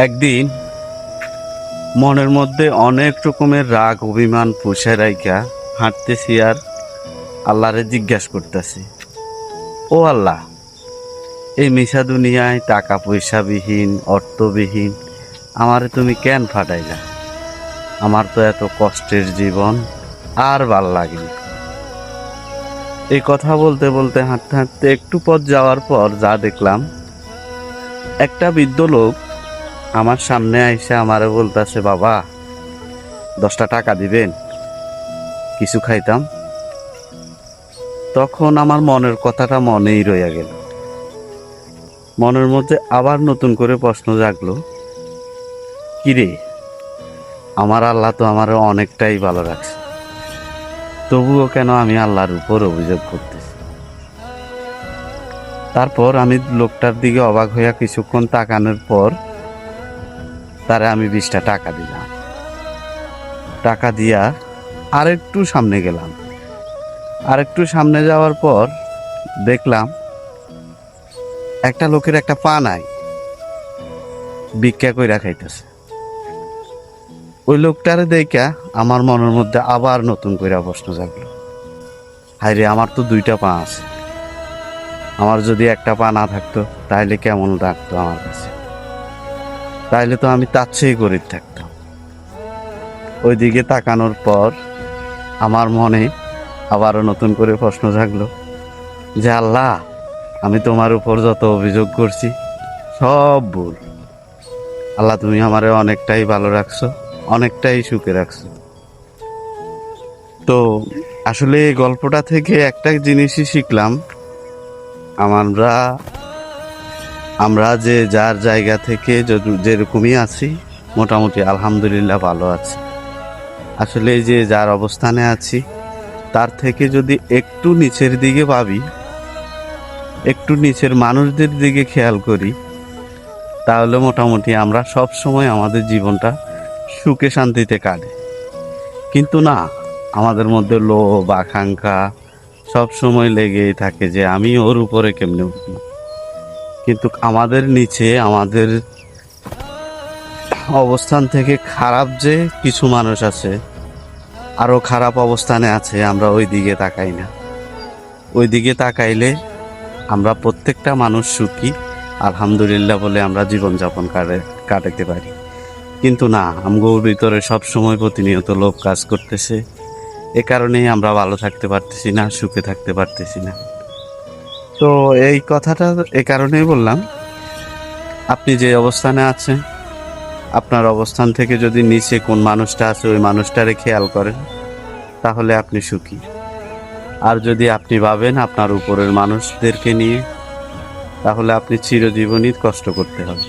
একদিন মনের মধ্যে অনেক রকমের রাগ অভিমান পুষে রাইখা হাঁটতেছি আর আল্লাহরে জিজ্ঞাসা করতেছি, ও আল্লাহ, এই মিশা দুনিয়ায় টাকা পয়সাবিহীন অর্থবিহীন আমারে তুমি কেন ফাটাইলা? আমার তো এত কষ্টের জীবন আর ভাল লাগেনি। এই কথা বলতে বলতে হাঁটতে হাঁটতে একটু পথ যাওয়ার পর যা দেখলাম, একটা বৃদ্ধ লোক আমার সামনে আইসা আমারে বলতেছে, বাবা 10টা টাকা দিবেন, কিছু খাইতাম। তখন আমার মনের কথাটা মনেই রইয়া গেল। মনের মধ্যে আবার নতুন করে প্রশ্ন জাগলো, কিরে, আমার আল্লাহ তো আমার অনেকটাই ভালো রাখছে, তবুও কেন আমি আল্লাহর উপর অভিযোগ করতেছি? তারপর আমি লোকটার দিকে অবাক হইয়া কিছুক্ষণ তাকানোর পর তারে আমি 20টা টাকা দিলাম। টাকা দিয়া আরেকটু সামনে গেলাম। আরেকটু সামনে যাওয়ার পর দেখলাম একটা লোকের একটা পা নাই, ভিক্ষা কইরা খাইতেছে। ওই লোকটারে দেখা আমার মনের মধ্যে আবার নতুন কইরা প্রশ্ন জাগলো, হায় রে, আমার তো 2টা পা আছে, আমার যদি একটা পা না থাকতো তাহলে কেমন লাগতো আমার কাছে? তাইলে তো আমি তার চেয়ে গরিব থাকতাম। ওই দিকে তাকানোর পর আমার মনে আবারও নতুন করে প্রশ্ন জাগলো যে, আল্লাহ, আমি তোমার উপর যত অভিযোগ করছি সব ভুল। আল্লাহ, তুমি আমারে অনেকটাই ভালো রাখছো, অনেকটাই সুখে রাখছো। তো আসলে এই গল্পটা থেকে একটা জিনিসই শিখলাম, আমরা যে যার জায়গা থেকে যেরকমই আছি, মোটামুটি আলহামদুলিল্লাহ ভালো আছি। আসলে যে যার অবস্থানে আছি তার থেকে যদি একটু নিচের দিকে ভাবি, একটু নিচের মানুষদের দিকে খেয়াল করি, তাহলে মোটামুটি আমরা সব সময় আমাদের জীবনটা সুখে শান্তিতে কাটে। কিন্তু না, আমাদের মধ্যে লোভ আকাঙ্ক্ষা সব সময় লেগেই থাকে যে আমি ওর উপরে কেমনে উঠব। কিন্তু আমাদের নিচে, আমাদের অবস্থান থেকে খারাপ যে কিছু মানুষ আছে, আরো খারাপ অবস্থানে আছে, আমরা ওই দিকে তাকাই না। ওই দিকে তাকাইলে আমরা প্রত্যেকটা মানুষ সুখী আলহামদুলিল্লাহ বলে আমরা জীবনযাপন কাটাতে পারি। কিন্তু না, আমগোর ভিতরে সবসময় প্রতিনিয়ত লোভ কাজ করতেছে। এ কারণেই আমরা ভালো থাকতে পারতেছি না, সুখে থাকতে পারতেছি না। তো এই কথাটা এ কারণেই বললাম, আপনি যে অবস্থানে আছেন, আপনার অবস্থান থেকে যদি নিচে কোন মানুষটা আছে ওই মানুষটারে খেয়াল করেন, তাহলে আপনি সুখী। আর যদি আপনি ভাবেন আপনার উপরের মানুষদেরকে নিয়ে, তাহলে আপনি চিরজীবনই কষ্ট করতে হবে।